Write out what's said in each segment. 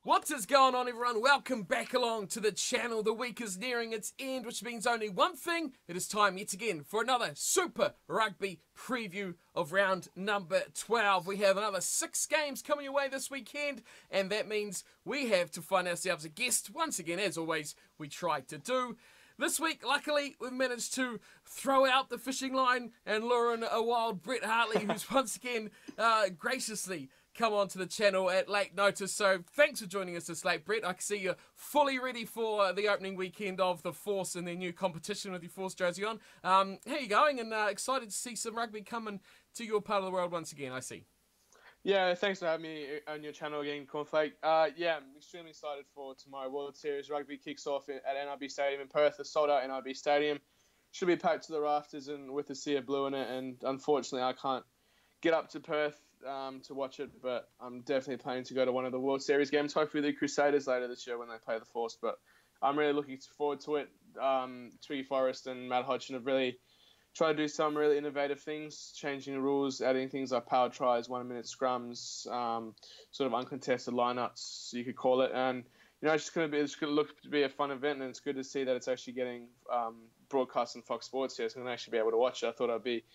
What is going on, everyone? Welcome back along to the channel. The week is nearing its end, which means only one thing. It is time yet again for another Super Rugby preview of round number 12. We have another 6 games coming your way this weekend, and that means we have to find ourselves a guest. Once again, as always, we try to do. This week, luckily, we've managed to throw out the fishing line and lure in a wild Brett Hartley, who's once again graciously come onto the channel at late notice. So thanks for joining us this late, Brett. I can see you're fully ready for the opening weekend of the Force and their new competition with your Force jersey on. How are you going? And excited to see some rugby coming to your part of the world once again, I see. Yeah, thanks for having me on your channel again, Cornflake. Yeah, I'm extremely excited for tomorrow. World Series Rugby kicks off at NRB Stadium in Perth, the sold-out NRB Stadium. Should be packed to the rafters and with a sea of blue in it, and unfortunately I can't get up to Perth to watch it, but I'm definitely planning to go to one of the World Series games, hopefully the Crusaders later this year when they play the Force, but I'm really looking forward to it. Twiggy Forrest and Matt Hodgson have really tried to do some really innovative things, changing the rules, adding things like power tries, 1-minute scrums, sort of uncontested lineups, you could call it, and it's going to look to be a fun event, and it's good to see that it's actually getting broadcast on Fox Sports here, so I'm going to actually be able to watch it. I thought I'd be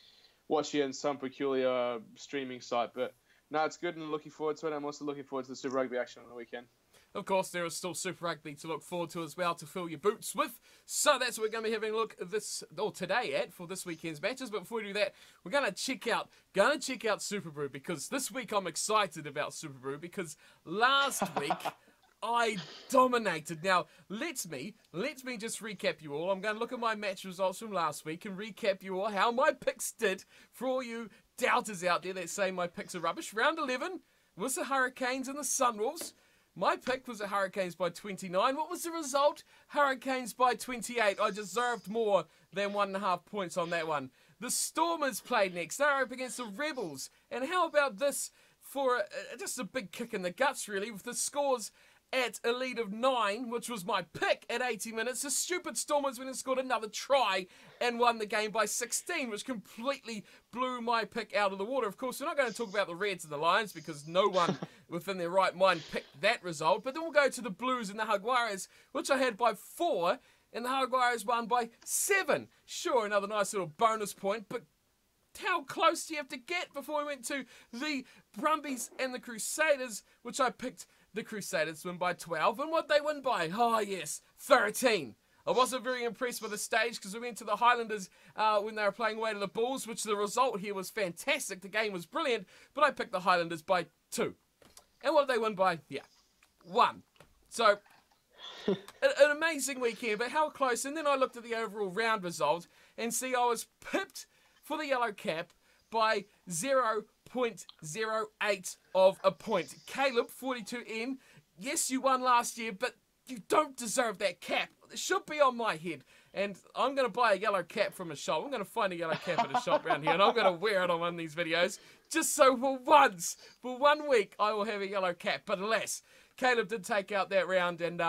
watching it in some peculiar streaming site, but no, it's good and looking forward to it. I'm also looking forward to the Super Rugby action on the weekend. Of course, there is still Super Rugby to look forward to as well, to fill your boots with. So that's what we're going to be having a look today at for this weekend's matches. But before we do that, we're going to check out SuperBru, because this week I'm excited about SuperBru because last week I dominated. Now, let me just recap you all. I'm going to look at my match results from last week and recap you all how my picks did for all you doubters out there that say my picks are rubbish. Round 11 was the Hurricanes and the Sunwolves. My pick was the Hurricanes by 29. What was the result? Hurricanes by 28. I deserved more than 1.5 points on that one. The Stormers played next. They're up against the Rebels. And how about this for just a big kick in the guts, really, with the scores at a lead of 9, which was my pick at 80 minutes. The stupid Stormers went and scored another try and won the game by 16, which completely blew my pick out of the water. Of course, we're not going to talk about the Reds and the Lions because no one within their right mind picked that result. But then we'll go to the Blues and the Jaguares, which I had by 4, and the Jaguares won by 7. Sure, another nice little bonus point, but how close do you have to get before we went to the Brumbies and the Crusaders, which I picked the Crusaders win by 12, and what they win by? Oh yes, 13. I wasn't very impressed with the stage because we went to the Highlanders when they were playing away to the Bulls, which the result here was fantastic. The game was brilliant, but I picked the Highlanders by 2. And what did they win by? Yeah, 1. So, an amazing weekend, but how close. And then I looked at the overall round result and see I was pipped for the yellow cap by 0.08 of a point. Caleb, 42N, yes, you won last year, but you don't deserve that cap. It should be on my head. And I'm going to buy a yellow cap from a shop. I'm going to find a yellow cap at a shop around here, and I'm going to wear it on one of these videos, just so for 1 week, I will have a yellow cap. But alas, Caleb did take out that round, and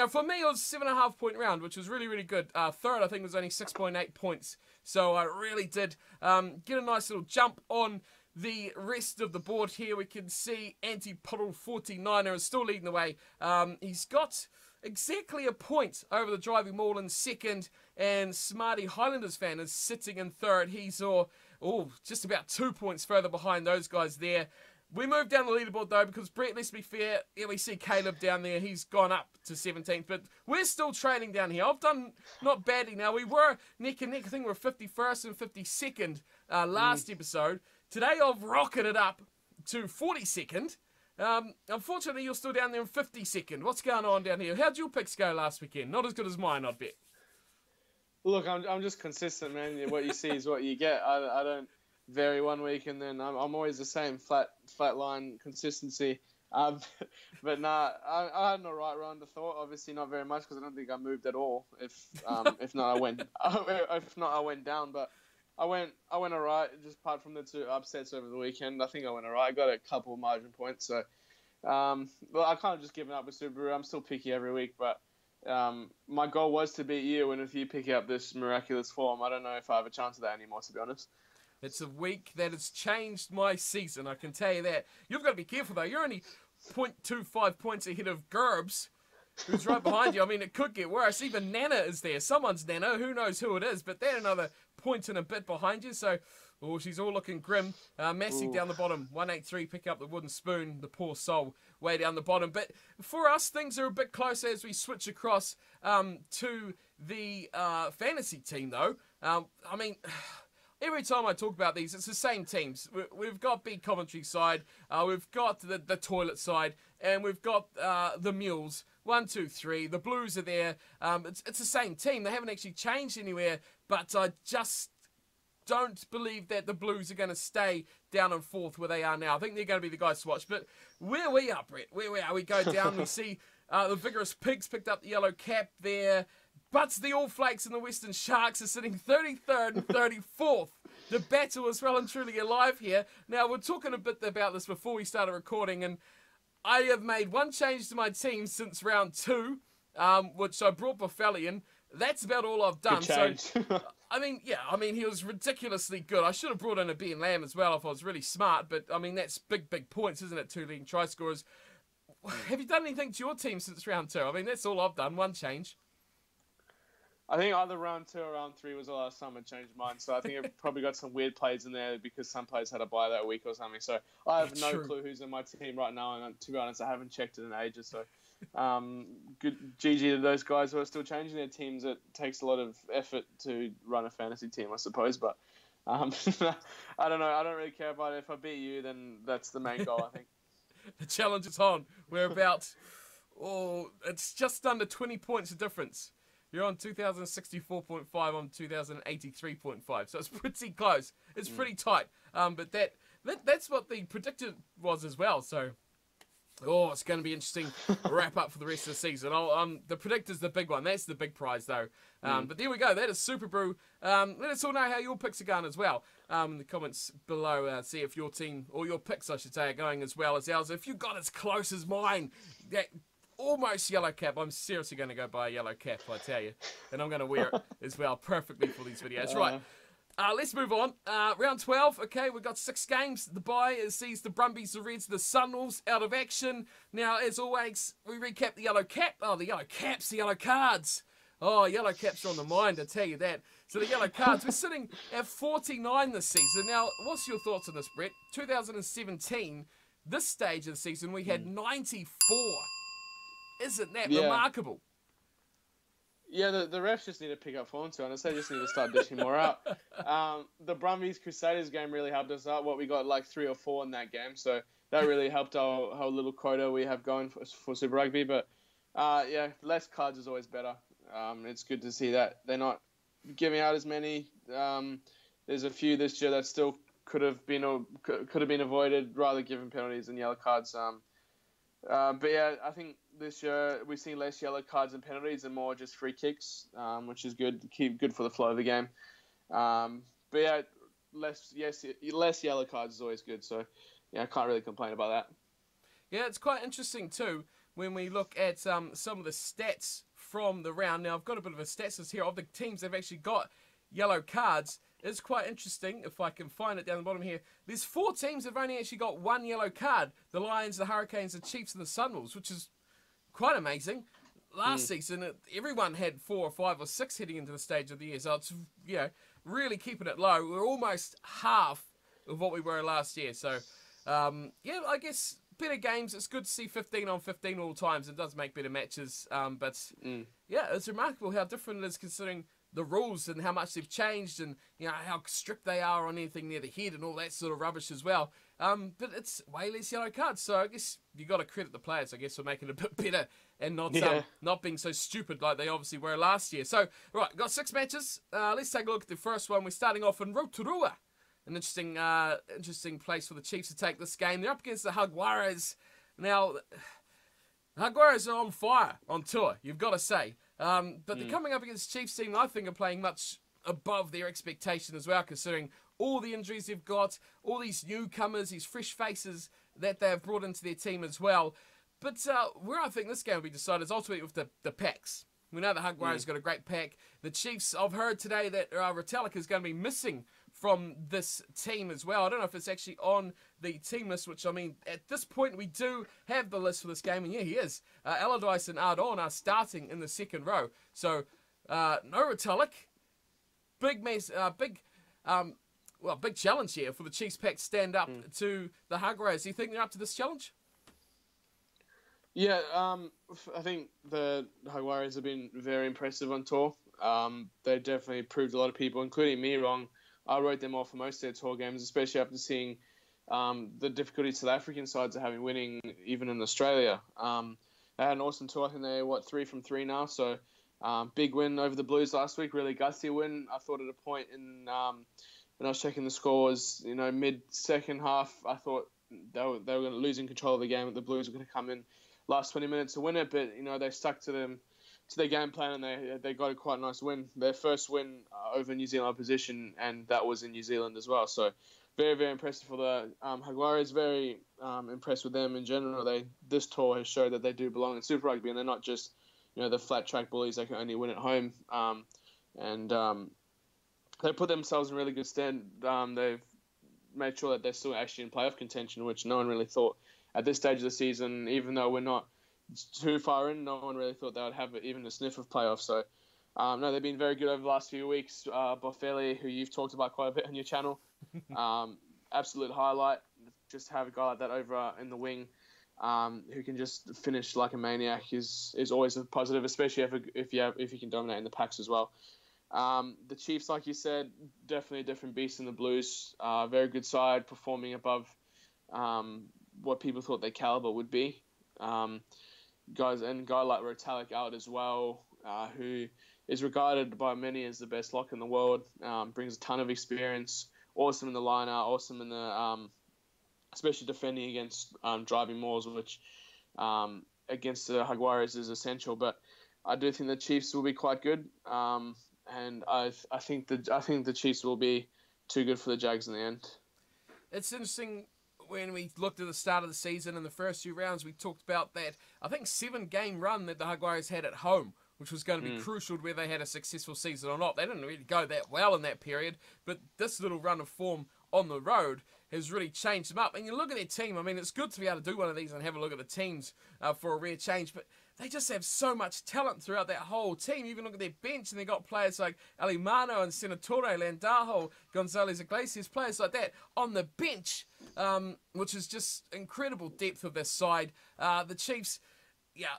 for me, it was a 7.5 point round, which was really, really good. Third, I think, was only 6.8 points. So I really did get a nice little jump on the rest of the board here. We can see Anti-Puddle 49er is still leading the way. He's got exactly a point over the Driving Maul in second, and Smarty Highlanders fan is sitting in third. He's just about 2 points further behind those guys there. We moved down the leaderboard, though, because Brett, let's be fair, we see Caleb down there. He's gone up to 17th, but we're still trailing down here. I've done not badly now. We were neck and neck. I think we were 51st and 52nd last episode. Today, I've rocketed up to 42nd. Unfortunately, you're still down there in 52nd. What's going on down here? How'd your picks go last weekend? Not as good as mine, I'd bet. Look, I'm just consistent, man. What you see is what you get. I don't vary 1 week, and then I'm always the same flat line consistency. But nah, I had an alright round of thought. Obviously not very much because I don't think I moved at all. If not, I went down. But I went alright. Just apart from the 2 upsets over the weekend, I think I went alright. I got a couple of margin points. So, I kind of just given up with Subaru. I'm still picky every week, but my goal was to beat you. And if you pick up this miraculous form, I don't know if I have a chance of that anymore, to be honest. It's a week that has changed my season, I can tell you that. You've got to be careful, though. You're only 0.25 points ahead of Gerbs, who's right behind you. I mean, it could get worse. Even Nana is there. Someone's Nana. Who knows who it is? But they're another point and a bit behind you. So, oh, she's all looking grim. Massey down the bottom. 183, pick up the wooden spoon. The poor soul way down the bottom. But for us, things are a bit closer as we switch across to the fantasy team, though. I mean, every time I talk about these, it's the same teams. We've got Big Commentary side, we've got the toilet side, and we've got the Mules. 1, 2, 3. The Blues are there. It's the same team. They haven't actually changed anywhere, but I just don't believe that the Blues are going to stay down in fourth where they are now. I think they're going to be the guys to watch. But where we are, Brett, where we are, we go down, we see the Vigorous Pigs picked up the yellow cap there. But the All Flakes and the Western Sharks are sitting 33rd and 34th. The battle is well and truly alive here. Now, we're talking a bit about this before we started recording, and I have made one change to my team since round 2, which I brought Buffelli in. That's about all I've done. So, I mean, he was ridiculously good. I should have brought in a Ben Lamb as well if I was really smart, but, I mean, that's big points, isn't it? 2 leading try scorers. Have you done anything to your team since round 2? I mean, that's all I've done, one change. I think either round 2 or round 3 was the last time I changed mine. So I think it probably got some weird plays in there because some players had a bye that week or something. So I have no clue who's in my team right now. And to be honest, I haven't checked it in ages. So good GG to those guys who are still changing their teams. It takes a lot of effort to run a fantasy team, I suppose. But I don't know. I don't really care about it. If I beat you, then that's the main goal, I think. The challenge is on. We're about, it's just under 20 points of difference. You're on 2064.5, I'm 2083.5. So it's pretty close. It's pretty tight. But that's what the predicted was as well. So, it's going to be interesting wrap up for the rest of the season. The predictor's the big one. That's the big prize, though. But there we go. That is SuperBru. Let us all know how your picks are going as well. In the comments below, see if your team, or your picks, I should say, are going as well as ours. If you got as close as mine, that almost yellow cap. I'm seriously going to go buy a yellow cap, I tell you. And I'm going to wear it as well perfectly for these videos. Right. Let's move on. Round 12. Okay, we've got 6 games. The bye sees the Brumbies, the Reds, the Sunwolves out of action. Now, as always, we recap the yellow cap. Oh, the yellow caps, the yellow cards. Oh, yellow caps are on the mind, I tell you that. So the yellow cards, we're sitting at 49 this season. Now, what's your thoughts on this, Brett? 2017, this stage of the season, we had 94. Isn't that remarkable? Yeah, the refs just need to pick up form, to be honest. They just need to start dishing more out. The Brumbies Crusaders game really helped us out. We got like 3 or 4 in that game, so that really helped our little quota we have going for Super Rugby. But less cards is always better. It's good to see that they're not giving out as many. There's a few this year that still could have been avoided, rather giving penalties than yellow cards. But yeah, I think this year we've seen less yellow cards and penalties and more just free kicks, which is good. Good for the flow of the game. But yeah, less yellow cards is always good. So yeah, I can't really complain about that. Yeah, it's quite interesting too when we look at some of the stats from the round. Now I've got a bit of a stats list here of the teams that have actually got yellow cards. It's quite interesting, if I can find it down the bottom here. There's 4 teams that have only actually got 1 yellow card. The Lions, the Hurricanes, the Chiefs, and the Sunwolves, which is quite amazing. Last season, everyone had 4 or 5 or 6 heading into the stage of the year. So it's, really keeping it low. We're almost half of what we were last year. So, I guess better games. It's good to see 15 on 15 all times. It does make better matches. It's remarkable how different it is considering the rules and how much they've changed and how strict they are on anything near the head and all that sort of rubbish as well. But it's way less yellow cards, so I guess you got to credit the players, I guess, for making it a bit better and not being so stupid like they obviously were last year. So, right, got 6 matches. Let's take a look at the first one. We're starting off in Rotorua. An interesting place for the Chiefs to take this game. They're up against the Jaguares. Now, the Jaguares are on fire on tour, you've got to say. But they're coming up against the Chiefs team I think are playing much above their expectation as well, considering all the injuries they've got, all these newcomers, these fresh faces that they have brought into their team as well. But where I think this game will be decided is ultimately with the packs. We know the Jaguares got a great pack. The Chiefs, I've heard today that Retallick is going to be missing from this team as well. I don't know if it's actually on the team list, which, I mean, at this point we do have the list for this game, and yeah, he is. Allardyce and Ardon are starting in the second row. So, no Retallick. Big challenge here for the Chiefs pack to stand up to the Jaguares. Do you think they're up to this challenge? Yeah, I think the Jaguares have been very impressive on tour. They definitely proved a lot of people, including me, wrong. I wrote them off for most of their tour games, especially after seeing the difficulties South African sides are having winning even in Australia. They had an awesome tour. I think they're, 3 from 3 now. So big win over the Blues last week, really gutsy win. I thought at a point when I was checking the scores, mid-second half, I thought they were going to losing control of the game, and the Blues were going to come in last 20 minutes to win it, but they stuck to their game plan, and they got a quite nice win. Their first win over New Zealand opposition, and that was in New Zealand as well. So very, very impressive for the Jaguares. Very impressed with them in general. This tour has showed that they do belong in Super Rugby, and they're not just the flat track bullies that can only win at home. They put themselves in really good stead. They've made sure that they're still actually in playoff contention, which no one really thought at this stage of the season. Even though we're not too far in, no one really thought they would have even a sniff of playoffs. So, no, they've been very good over the last few weeks. Boffelli, who you've talked about quite a bit on your channel, absolute highlight. Just have a guy like that over in the wing, who can just finish like a maniac is always a positive, especially if you can dominate in the packs as well. The Chiefs, like you said, definitely a different beast than the Blues. Very good side, performing above what people thought their caliber would be. Guy like Retallick out as well, who is regarded by many as the best lock in the world. Brings a ton of experience. Awesome in the line out. Awesome in the especially defending against driving mauls, which against the Jaguares is essential. But I do think the Chiefs will be quite good. And I think the Chiefs will be too good for the Jags in the end. It's interesting. When we looked at the start of the season in the first few rounds, we talked about that, I think, 7-game run that the Jaguares had at home, which was going to be crucial to whether they had a successful season or not. They didn't really go that well in that period, but this little run of form on the road has really changed them up. And you look at their team, I mean, it's good to be able to do one of these and have a look at the teams for a rare change, but they just have so much talent throughout that whole team. Even look at their bench, and they got players like Alimano and Senatore, Landajo, Gonzalez Iglesias, players like that on the bench, which is just incredible depth of their side. The Chiefs,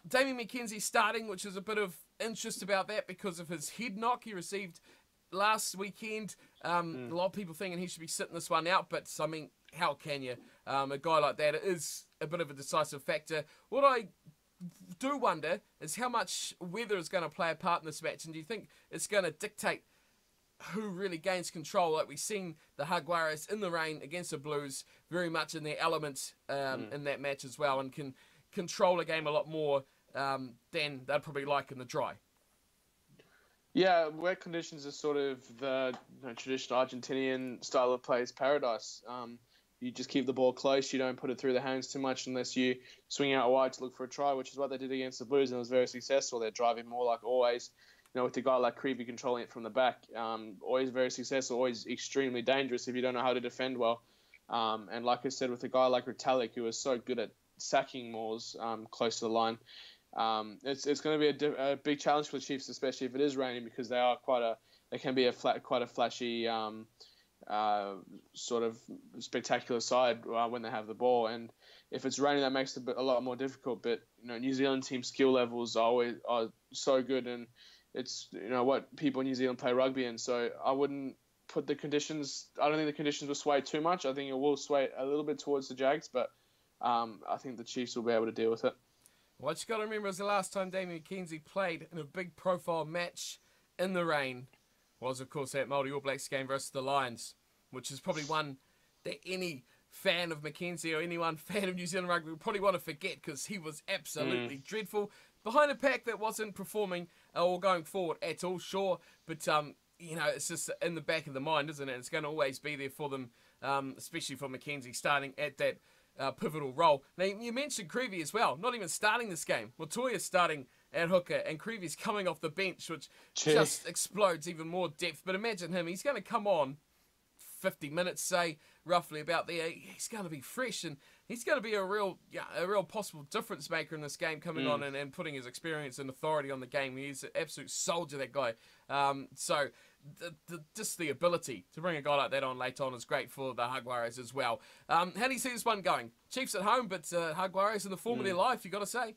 Damien McKenzie starting, which is a bit of interest about that because of his head knock he received last weekend. A lot of people thinking he should be sitting this one out, but I mean, how can you? A guy like that is a bit of a decisive factor. What I do wonder is how much weather is going to play a part in this match, and do you think it's going to dictate who really gains control? Like we've seen the Jaguares in the rain against the Blues very much in their element in that match as well, and can control a game a lot more than they'd probably like in the dry. Yeah, wet conditions are sort of the traditional Argentinian style of play is paradise. You just keep the ball close. You don't put it through the hands too much unless you swing out wide to look for a try, which is what they did against the Blues, and it was very successful. They're driving more like always, with the guy like Creevy controlling it from the back. Always very successful, always extremely dangerous if you don't know how to defend well. And like I said, with a guy like Retallick, who is so good at sacking mauls close to the line, it's going to be a big challenge for the Chiefs, especially if it is raining, because they can be quite a flashy sort of spectacular side when they have the ball, and if it's raining, that makes it a lot more difficult. But New Zealand team skill levels are so good, and it's what people in New Zealand play rugby in. So I wouldn't put the conditions. I don't think the conditions will sway too much. I think it will sway a little bit towards the Jags, but I think the Chiefs will be able to deal with it. What you got to remember is the last time Damien McKenzie played in a big profile match in the rain was, of course, that Māori All Blacks game versus the Lions, which is probably one that any fan of McKenzie or anyone fan of New Zealand rugby would probably want to forget, because he was absolutely dreadful. Behind a pack that wasn't performing or going forward at all, sure, but it's just in the back of the mind, isn't it? It's going to always be there for them, especially for McKenzie starting at that pivotal role. Now, you mentioned Creevy as well, not even starting this game. Montoya's starting at hooker, and Creevy's coming off the bench, which just explodes even more depth. But imagine him, he's going to come on 50 minutes, say, roughly about there, he's going to be fresh, and he's going to be a real possible difference maker in this game, coming on and putting his experience and authority on the game. He's an absolute soldier, that guy. So just the ability to bring a guy like that on late on is great for the Jaguares as well. How do you see this one going? Chiefs at home, but Jaguares in the form of their life, you got to say.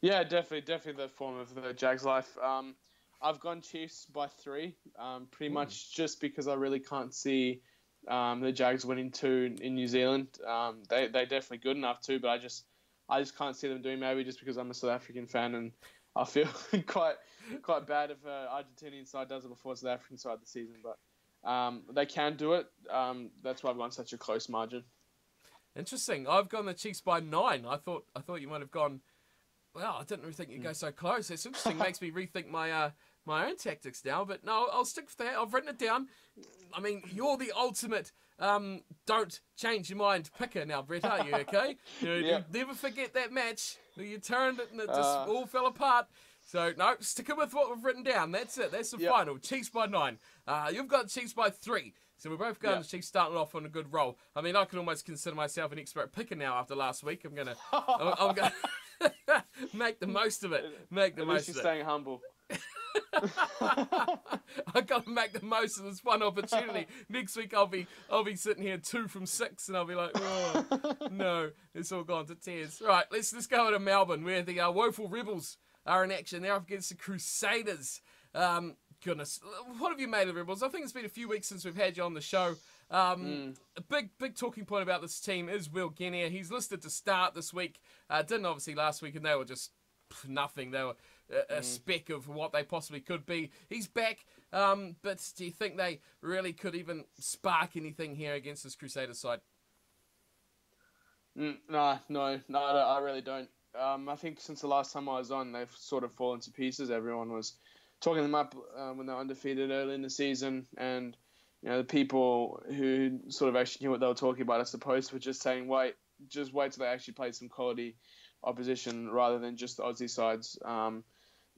Yeah, definitely the form of the Jags' life. I've gone Chiefs by 3, pretty much just because I really can't see the Jags winning 2 in New Zealand. They're definitely good enough to, but I just can't see them doing, maybe just because I'm a South African fan and I feel quite bad if Argentinian side does it before South African side this season. But they can do it. That's why I've gone such a close margin. Interesting. I've gone the Chiefs by 9. I thought you might have gone. Well, I didn't really think you'd go so close. It's interesting. Makes me rethink my own tactics now. But no, I'll stick with that. I've written it down. I mean, you're the ultimate don't change your mind picker now, Brett, aren't you? Okay? You never forget that match where you turned it and it just all fell apart. So, no, sticking with what we've written down. That's it. That's the final. Chiefs by 9. You've got Chiefs by 3. So we're both going to Chiefs starting off on a good roll. I mean, I can almost consider myself an expert picker now after last week. I'm gonna make the most of it. Make the most of it. At least you're staying humble. I've got to make the most of this one opportunity. Next week I'll be sitting here 2 from 6 and I'll be like, oh no, it's all gone to tears. Right, let's go to Melbourne where the woeful Rebels are in action. They're up against the Crusaders. Goodness, what have you made of the Rebels? I think it's been a few weeks since we've had you on the show. A big talking point about this team is Will Genia. He's listed to start this week. Didn't obviously last week, and they were just nothing. They were a speck of what they possibly could be. He's back, but do you think they really could even spark anything here against this Crusaders side? No, I really don't. I think since the last time I was on, they've sort of fallen to pieces. Everyone was talking them up when they were undefeated early in the season, and the people who sort of actually knew what they were talking about, I suppose, were just saying, wait till they actually play some quality opposition rather than just the Aussie sides.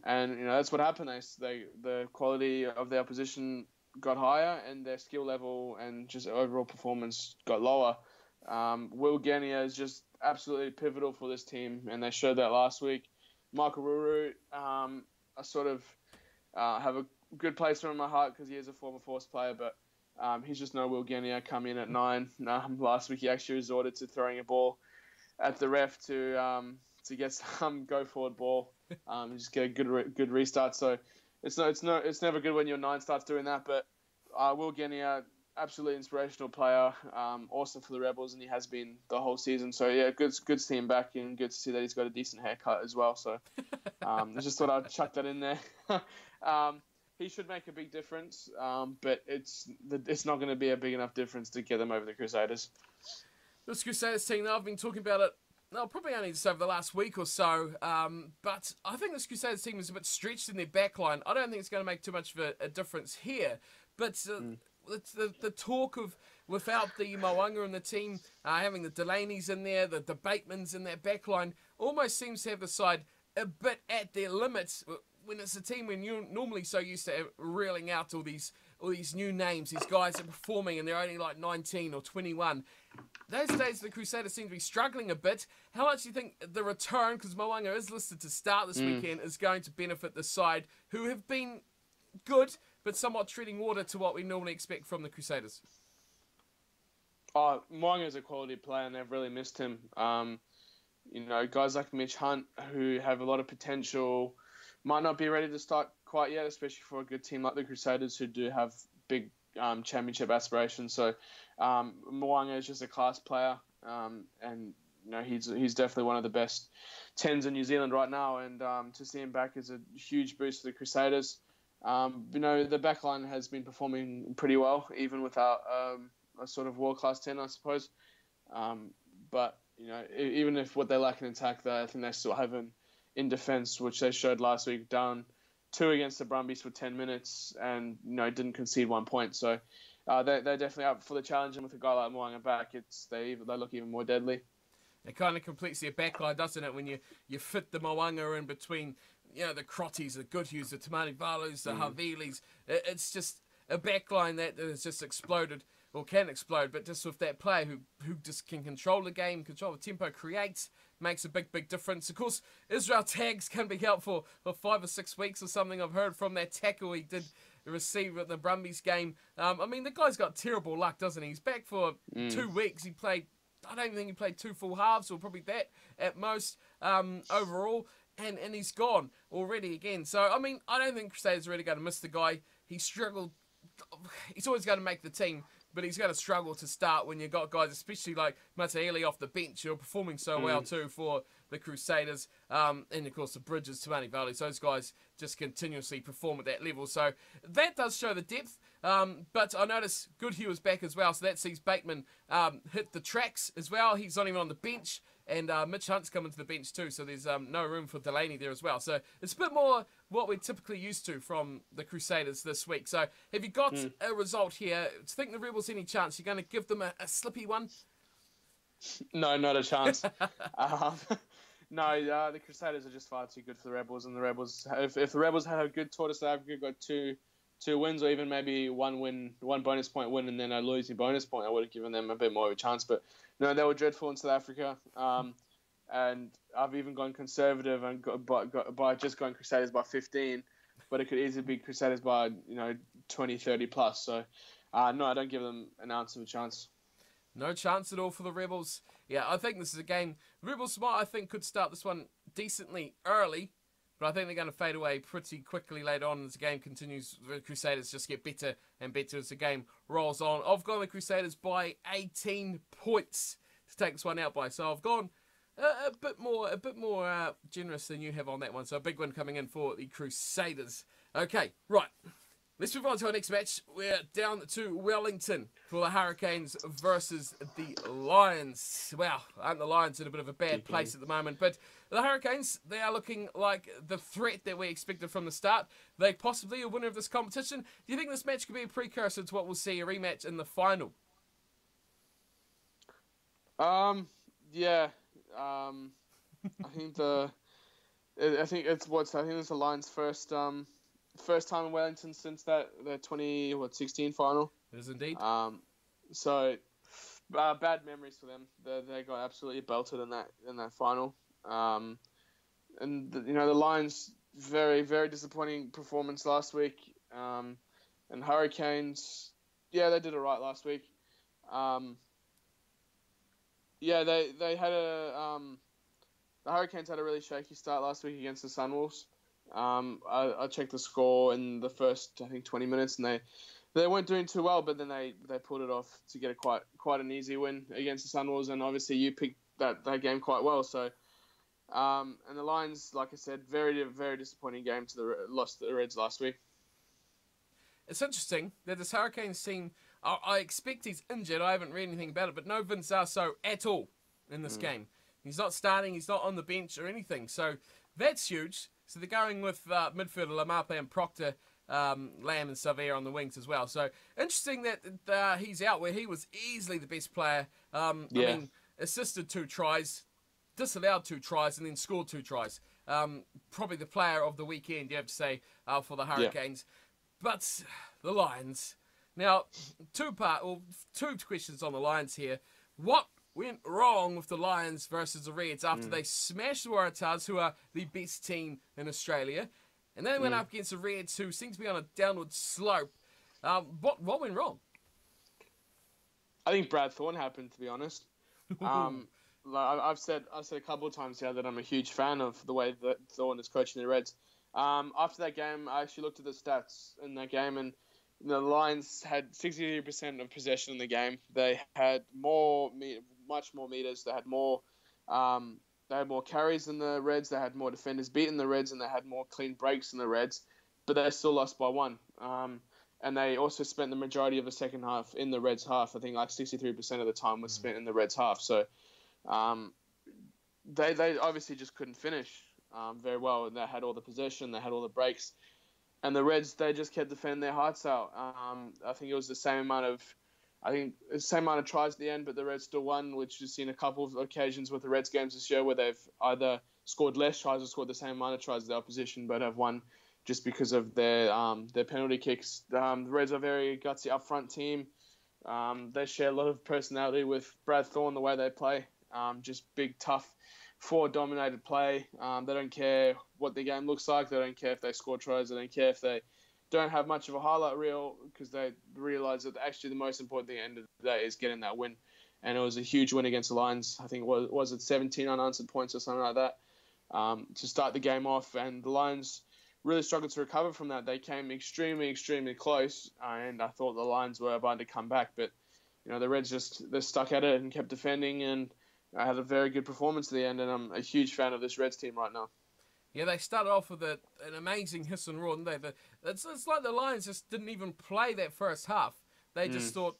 And that's what happened. The quality of the opposition got higher, and their skill level and just overall performance got lower. Will Genia is just absolutely pivotal for this team, and they showed that last week. Michael Ruru, I sort of have a good place for him in my heart because he is a former Force player, but he's just no Will Genia. Come in at 9. Last week he actually resorted to throwing a ball at the ref to get some go forward ball, just get a good restart. So it's never good when your 9 starts doing that. But Will Genia, absolutely inspirational player, awesome for the Rebels, and he has been the whole season. So yeah, good to see him back, and good to see that he's got a decent haircut as well. So I just thought I'd chuck that in there. He should make a big difference, but it's not going to be a big enough difference to get them over the Crusaders. This Crusaders team, I've been talking about it, probably only just over the last week or so, but I think this Crusaders team is a bit stretched in their backline. I don't think it's going to make too much of a difference here, but the talk of without the Moanga in the team, having the Delaney's in there, the Batemans in their backline, almost seems to have the side a bit at their limits. When it's a team when you're normally so used to reeling out all these new names, these guys are performing and they're only like 19 or 21. Those days the Crusaders seem to be struggling a bit. How much do you think the return, because Moanga is listed to start this weekend, is going to benefit the side who have been good but somewhat treading water to what we normally expect from the Crusaders? Moanga is a quality player and they've really missed him. Guys like Mitch Hunt who have a lot of potential might not be ready to start quite yet, especially for a good team like the Crusaders who do have big championship aspirations. So Moanga is just a class player, and he's definitely one of the best 10s in New Zealand right now. And to see him back is a huge boost for the Crusaders. The backline has been performing pretty well, even without a sort of world-class 10, I suppose. But even if what they lack in attack, I think they still have him in defence, which they showed last week, down 2 against the Brumbies for 10 minutes and didn't concede 1 point. So they're definitely up for the challenge, and with a guy like Moanga back, they look even more deadly. It kind of completes your backline, doesn't it, when you fit the Moanga in between the Crotties, the Goodhues, the Tamani Valus, the Havilis. It's just a backline that has just exploded, or can explode, but just with that player who just can control the game, control the tempo, creates, makes a big difference. Of course, Israel Tags can be helpful for 5 or 6 weeks or something. I've heard from that tackle he did receive at the Brumbies game. I mean, the guy's got terrible luck, doesn't he? He's back for 2 weeks. He played, I don't think he played 2 full halves, or probably that at most overall. And he's gone already again. So, I mean, I don't think Crusaders are really going to miss the guy. He struggled. He's always going to make the team, but he's going to struggle to start when you've got guys, especially like Mataele off the bench, who are performing so well too for the Crusaders. And, of course, the Bridges, Tamani Valley. Those guys just continuously perform at that level. So that does show the depth. But I notice Goodhue is back as well. So that sees Bateman hit the tracks as well. He's not even on the bench. And Mitch Hunt's coming to the bench too, so there's no room for Delaney there as well. So it's a bit more what we're typically used to from the Crusaders this week. So have you got a result here? Do you think the Rebels any chance? You're going to give them a slippy one? No, not a chance. No, the Crusaders are just far too good for the Rebels. And the Rebels, if the Rebels had a good tour to South Africa, got two wins, or even maybe one bonus point win, and then a losing bonus point, I would have given them a bit more of a chance. But no, they were dreadful in South Africa. And I've even gone conservative and by just going Crusaders by 15, but it could easily be Crusaders by 20, 30 plus. So no, I don't give them an ounce of a chance. No chance at all for the Rebels. Yeah, I think this is a game. The Rebels I think could start this one decently early, but I think they're going to fade away pretty quickly later on as the game continues. The Crusaders just get better and better as the game rolls on. I've gone the Crusaders by 18 points to take this one out by. So I've gone a bit more generous than you have on that one. So a big one coming in for the Crusaders. Okay, right. Let's move on to our next match. We're down to Wellington for the Hurricanes versus the Lions. Wow, aren't the Lions in a bit of a bad place at the moment? But the Hurricanes, they are looking like the threat that we expected from the start. They possibly a winner of this competition. Do you think this match could be a precursor to what we'll see a rematch in the final? Yeah. I think it's the Lions' first time in Wellington since the 2016 final. It is indeed. So bad memories for them. They got absolutely belted in that final. And the Lions, very very disappointing performance last week. And Hurricanes, yeah, they did it right last week. Yeah, they had the Hurricanes had a really shaky start last week against the Sunwolves. I checked the score in the first, I think, 20 minutes, and they weren't doing too well, but then they pulled it off to get quite an easy win against the Sunwolves, and obviously you picked that game quite well. So, and the Lions, like I said, very very disappointing game lost to the Reds last week. It's interesting that this Hurricanes team, I expect he's injured. I haven't read anything about it, but no Vince Zaso at all in this game. He's not starting. He's not on the bench or anything. So that's huge. So they're going with midfielder Lamape and Proctor, Lamb and Savea on the wings as well. So interesting that he's out where he was easily the best player. I mean, assisted 2 tries, disallowed 2 tries, and then scored 2 tries. Probably the player of the weekend, you have to say, for the Hurricanes. Yeah. But the Lions. Now, 2 questions on the Lions here. What went wrong with the Lions versus the Reds after they smashed the Waratahs, who are the best team in Australia, and then went up against the Reds, who seem to be on a downward slope? What went wrong? I think Brad Thorne happened, to be honest. I've said a couple of times now that I'm a huge fan of the way that Thorne is coaching the Reds. After that game, I actually looked at the stats in that game, and the Lions had 63% of possession in the game. They had much more meters. They had more carries than the Reds. They had more defenders beating the Reds, and they had more clean breaks than the Reds. But they still lost by 1. And they also spent the majority of the second half in the Reds' half. I think like 63% of the time was spent in the Reds' half. So they obviously just couldn't finish very well. And they had all the possession. They had all the breaks. And the Reds, they just kept defending their hearts out. I think it was the same amount of tries at the end, but the Reds still won, which you've seen a couple of occasions with the Reds games this year where they've either scored less tries or scored the same amount of tries as the opposition, but have won just because of their penalty kicks. The Reds are a very gutsy upfront team. They share a lot of personality with Brad Thorne, the way they play. Just big, tough, forward-dominated play. They don't care what the game looks like. They don't care if they score tries. They don't care if they don't have much of a highlight reel, because they realise that actually the most important thing at the end of the day is getting that win. And it was a huge win against the Lions. I think it was 17 unanswered points or something like that to start the game off. And the Lions really struggled to recover from that. They came extremely, extremely close, and I thought the Lions were about to come back. But, the Reds they stuck at it and kept defending, and I had a very good performance at the end, and I'm a huge fan of this Reds team right now. Yeah, they started off with an amazing hiss and roar, didn't they? It's like the Lions just didn't even play that first half. They just thought,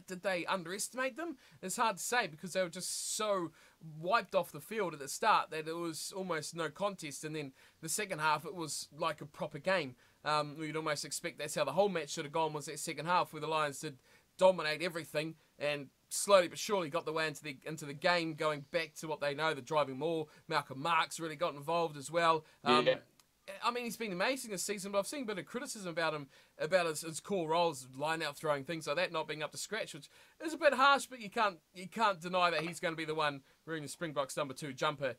did they underestimate them? It's hard to say, because they were just so wiped off the field at the start that it was almost no contest. And then the second half, it was like a proper game. You'd almost expect that's how the whole match should have gone, was that second half, where the Lions did dominate everything and slowly but surely got the way into the game, going back to what they know, the driving more. Malcolm Marks really got involved as well. Yeah. I mean, he's been amazing this season, but I've seen a bit of criticism about him, about his core roles, line-out throwing, things like that, not being up to scratch, which is a bit harsh, but you can't deny that he's going to be the one wearing the Springboks number 2 jumper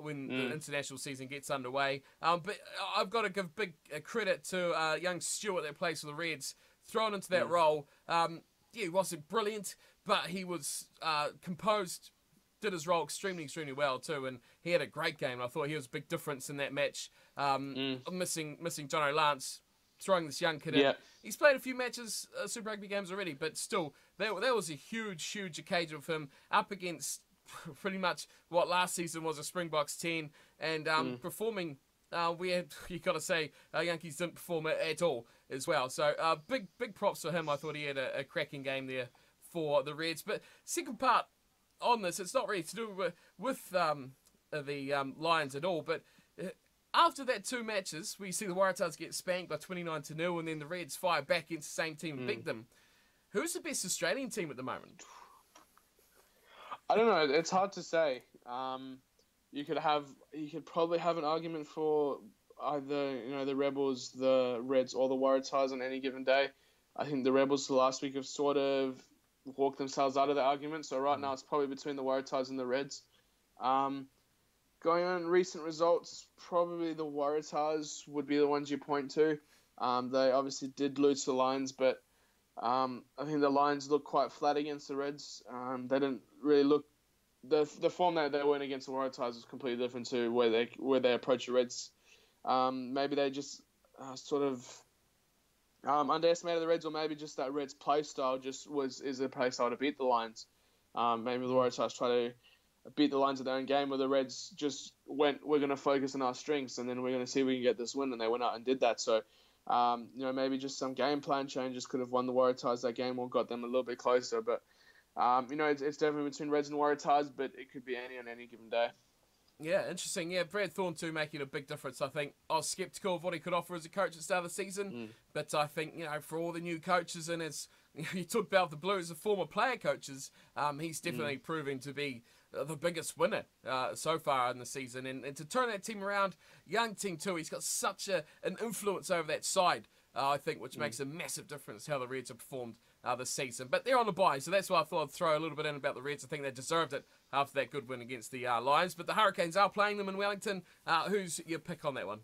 when the international season gets underway. But I've got to give big credit to young Stewart that plays for the Reds, thrown into that role. He wasn't brilliant, but he was composed, did his role extremely, extremely well too, and he had a great game. I thought he was a big difference in that match. Missing Jono Lance, throwing this young kid in. He's played a few matches, Super Rugby games already, but still, that was a huge, huge occasion for him up against pretty much what last season was a Springboks 10, and performing. You got to say, Yankees didn't perform at all as well. So big props for him. I thought he had a cracking game there for the Reds. But second part on this, it's not really to do with the Lions at all, but after that 2 matches, we see the Waratahs get spanked by 29-0, and then the Reds fire back against the same team and beat them. Who's the best Australian team at the moment? I don't know. It's hard to say. You could probably have an argument for either the Rebels, the Reds, or the Waratahs on any given day. I think the Rebels last week have sort of walked themselves out of the argument. So right now it's probably between the Waratahs and the Reds. Going on recent results, probably the Waratahs would be the ones you point to. They obviously did lose to the Lions, but I think the Lions looked quite flat against the Reds. They didn't really look. The form that they went against the Waratahs was completely different to where they approached the Reds. Maybe they just sort of underestimated the Reds, or maybe just that Reds play style is a play style to beat the Lions. Maybe the Waratahs try to beat the Lions at their own game, where the Reds just went, we're going to focus on our strengths, and then we're going to see if we can get this win, and they went out and did that. So, maybe just some game plan changes could have won the Waratahs that game or got them a little bit closer. But, it's definitely between Reds and Waratahs, but it could be any on any given day. Yeah, interesting. Yeah, Brad Thorne too making a big difference. I think I was sceptical of what he could offer as a coach at the start of the season, but I think, for all the new coaches, and as you talked about the Blues, the former player coaches, he's definitely proving to be the biggest winner so far in the season. And to turn that team around, young team too, he's got such an influence over that side, I think, which makes a massive difference how the Reds have performed this season. But they're on the bye, so that's why I thought I'd throw a little bit in about the Reds. I think they deserved it after that good win against the Lions. But the Hurricanes are playing them in Wellington. Who's your pick on that one?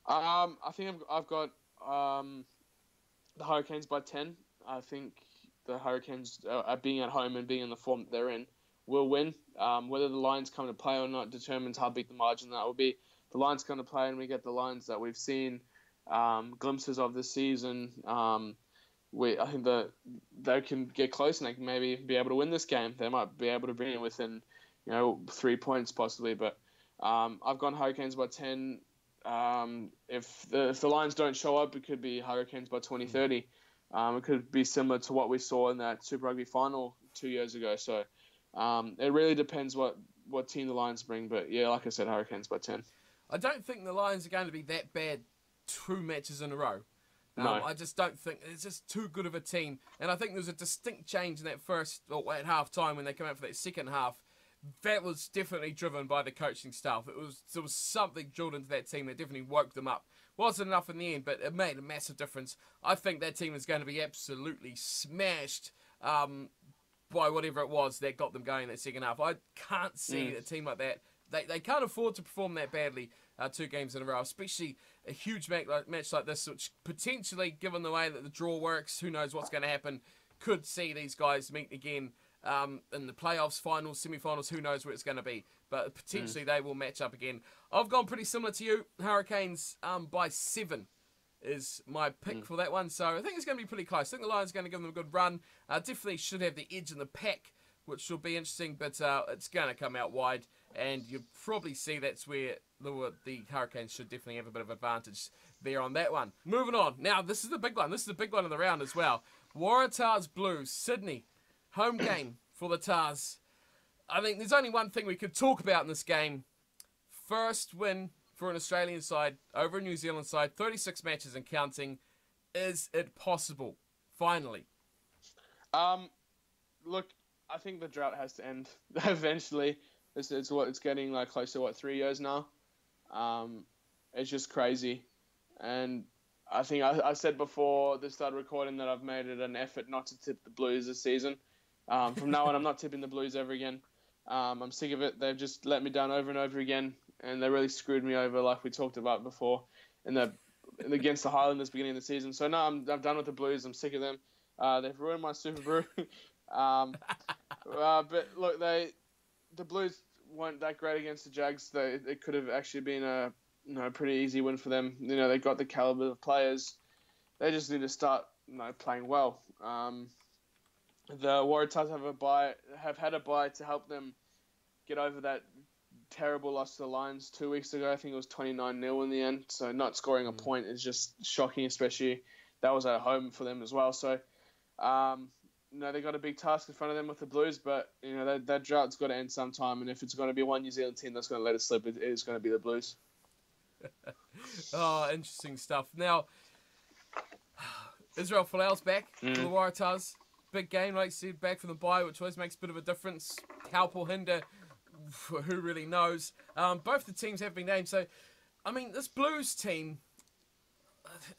I think I've got the Hurricanes by 10. I think the Hurricanes, being at home and being in the form that they're in, will win. Whether the Lions come to play or not determines how big the margin that will be. The Lions come to play, and we get the Lions that we've seen glimpses of this season. I think that they can get close, and they can maybe be able to win this game. They might be able to bring it within, 3 points possibly. But I've gone Hurricanes by 10. If the Lions don't show up, it could be Hurricanes by 20-30. It could be similar to what we saw in that Super Rugby final 2 years ago. So it really depends what team the Lions bring. But yeah, like I said, Hurricanes by 10. I don't think the Lions are going to be that bad 2 matches in a row. No. I just don't think it's just too good of a team. And I think there's a distinct change in that at half time when they come out for that second half. that was definitely driven by the coaching staff. There was something drilled into that team that definitely woke them up. Wasn't enough in the end, but it made a massive difference. I think that team is going to be absolutely smashed by whatever it was that got them going in that second half. I can't see a team like that. They can't afford to perform that badly 2 games in a row, especially a huge match like this, which potentially, given the way that the draw works, who knows what's going to happen, could see these guys meet again in the playoffs, finals, semi-finals, who knows where it's going to be. But potentially they will match up again. I've gone pretty similar to you. Hurricanes by 7 is my pick for that one. So I think it's going to be pretty close. I think the Lions are going to give them a good run. Definitely should have the edge in the pack, which will be interesting, but it's going to come out wide. And you'll probably see that's where the Hurricanes should definitely have a bit of advantage there on that one. Moving on. Now, this is the big one. This is the big one of the round as well. Waratahs Blues, Sydney. Home game for the Tars. I think there's only one thing we could talk about in this game. First win for an Australian side over a New Zealand side. 36 matches and counting. Is it possible? Finally. Look, I think the drought has to end eventually. It's getting like close to 3 years now. It's just crazy, and I think I said before they started recording that I've made it an effort not to tip the Blues this season. From now on, I'm not tipping the Blues ever again. I'm sick of it. They've just let me down over and over again, and they really screwed me over, like we talked about before, against the Highlanders beginning of the season. So no, I'm done with the Blues. I'm sick of them. They've ruined my SuperBru. But look, the Blues weren't that great against the Jags. It could have actually been a pretty easy win for them. They got the caliber of players. They just need to start playing well. The Waratahs have had a bye to help them get over that terrible loss to the Lions 2 weeks ago. I think it was 29-0 in the end. So not scoring a point is just shocking, especially that was at home for them as well. So they got a big task in front of them with the Blues, but that drought's got to end sometime. And if it's going to be one New Zealand team that's going to let it slip, it is going to be the Blues. Oh, interesting stuff. Now, Israel Folau's back for the Waratahs. Big game, like you said, back from the bye, which always makes a bit of a difference. Help or hinder, who really knows? Both the teams have been named. So, I mean, this Blues team,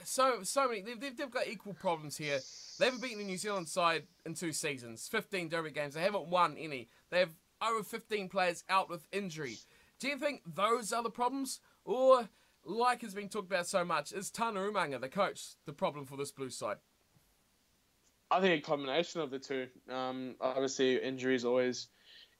so many, they've got equal problems here. They haven't beaten the New Zealand side in 2 seasons, 15 derby games. They haven't won any. They have over 15 players out with injury. Do you think those are the problems? Or, like has been talked about so much, is Tana Umanga, the coach, the problem for this Blues side? I think a combination of the two. Obviously, injuries always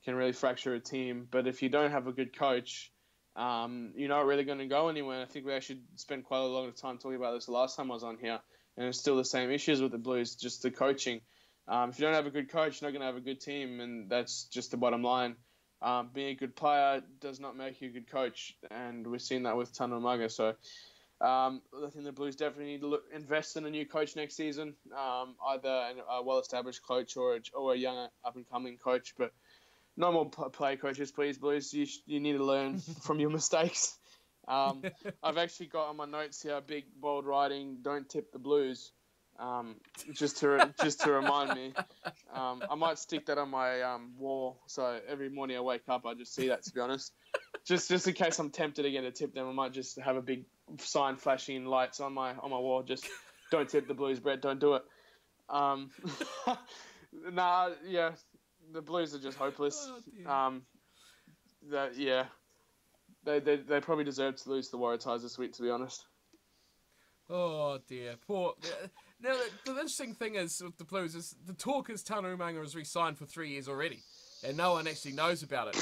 can really fracture a team. But if you don't have a good coach, you're not really going to go anywhere. I think we actually spent quite a lot of time talking about this the last time I was on here. And it's still the same issues with the Blues, just the coaching. If you don't have a good coach, you're not going to have a good team. And that's just the bottom line. Being a good player does not make you a good coach. And we've seen that with Tana Umaga. So I think the Blues definitely need to invest in a new coach next season, either a well-established coach or a young up-and-coming coach. But no more player coaches, please, Blues. You need to learn from your mistakes. I've actually got on my notes here big bold writing: "Don't tip the Blues." Just to remind me. I might stick that on my wall, so every morning I wake up, I just see that. To be honest, just in case I'm tempted again to tip them, I might just have a big sign flashing lights on my wall. Just don't tip the Blues, Brett. Don't do it. The Blues are just hopeless. They probably deserve to lose to the Waratahs this week, to be honest. Oh dear, poor. Now the interesting thing is with the Blues is the talk is Tana Umanga has re-signed for 3 years already, and no one actually knows about it.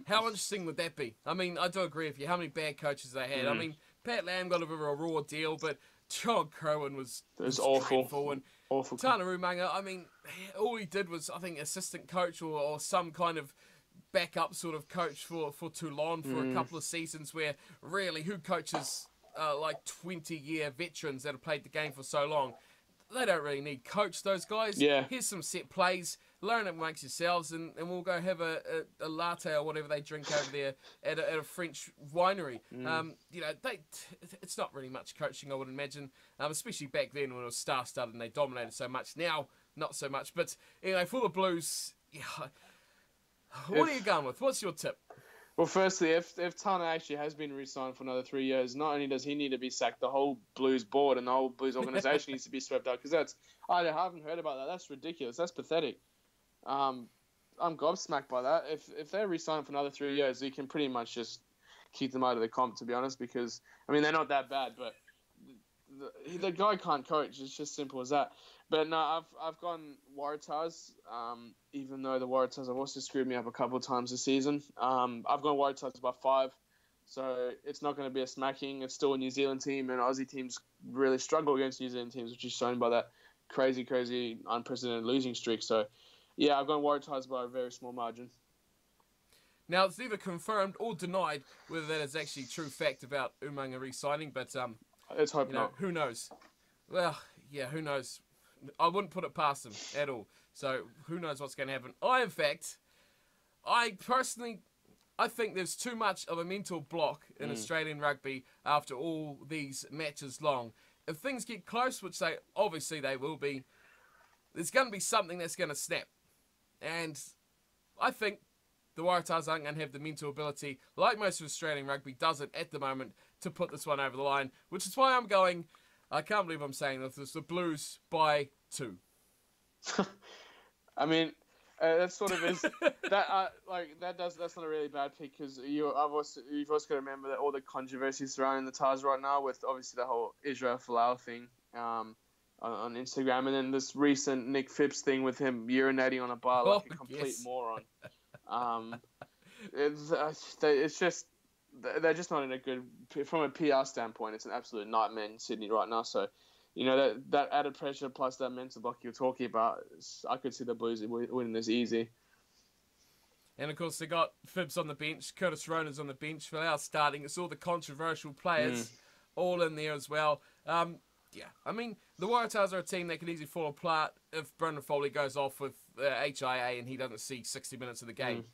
How interesting would that be? I mean, I do agree with you. How many bad coaches they had? I mean, Pat Lam got a bit of a raw deal, but John Kerwin was awful. And Awful. Tana Umanga, I mean, all he did was, I think, assistant coach or some kind of backup sort of coach for Toulon for a couple of seasons where really who coaches like 20-year veterans that have played the game for so long? They don't really need coach, those guys. Yeah. Here's some set plays. Learn it amongst yourselves, and we'll go have a latte or whatever they drink over there at a French winery. It's not really much coaching, I would imagine, especially back then when it was star-studded and they dominated so much. Now, not so much. But anyway, for the Blues, What are you going with? What's your tip? Well, firstly, if Tana actually has been re-signed for another 3 years, not only does he need to be sacked, the whole Blues board and the whole Blues organization needs to be swept out, because I haven't heard about that. That's ridiculous. That's pathetic. I'm gobsmacked by that. If they're re-signed for another 3 years, you can pretty much just keep them out of the comp, to be honest, because, I mean, they're not that bad, but the guy can't coach. It's just simple as that. But no, I've gone Waratahs, even though the Waratahs have also screwed me up a couple of times this season. I've gone Waratahs by 5, so it's not going to be a smacking. It's still a New Zealand team, and Aussie teams really struggle against New Zealand teams, which is shown by that crazy, unprecedented losing streak. So, yeah, I've gone Waratahs by a very small margin. Now, it's neither confirmed or denied whether that is actually true fact about Umaga re-signing, but let's hope not. Who knows? Well, yeah, who knows? I wouldn't put it past him at all. So who knows what's going to happen? I personally think there's too much of a mental block in Australian rugby after all these matches long. If things get close, which obviously they will be, there's going to be something that's going to snap. And I think the Waratahs aren't going to have the mental ability, like most of Australian rugby doesn't at the moment, to put this one over the line, which is why I'm going, I can't believe I'm saying this, it's the Blues by 2. I mean, that sort of is that that's not a really bad pick, because you've also got to remember that all the controversy surrounding the Tars right now, with obviously the whole Israel Folau thing on Instagram, and then this recent Nick Phipps thing with him urinating on a bar like a complete moron. It's just, they're just not in a good, from a PR standpoint, it's an absolute nightmare in Sydney right now. So, that added pressure plus that mental block you're talking about, I could see the Blues winning this easy. And of course, they got Phibbs on the bench, Curtis Rona's on the bench, Folau starting. It's all the controversial players all in there as well. Yeah, I mean, the Waratahs are a team that can easily fall apart if Brendan Foley goes off with HIA and he doesn't see 60 minutes of the game.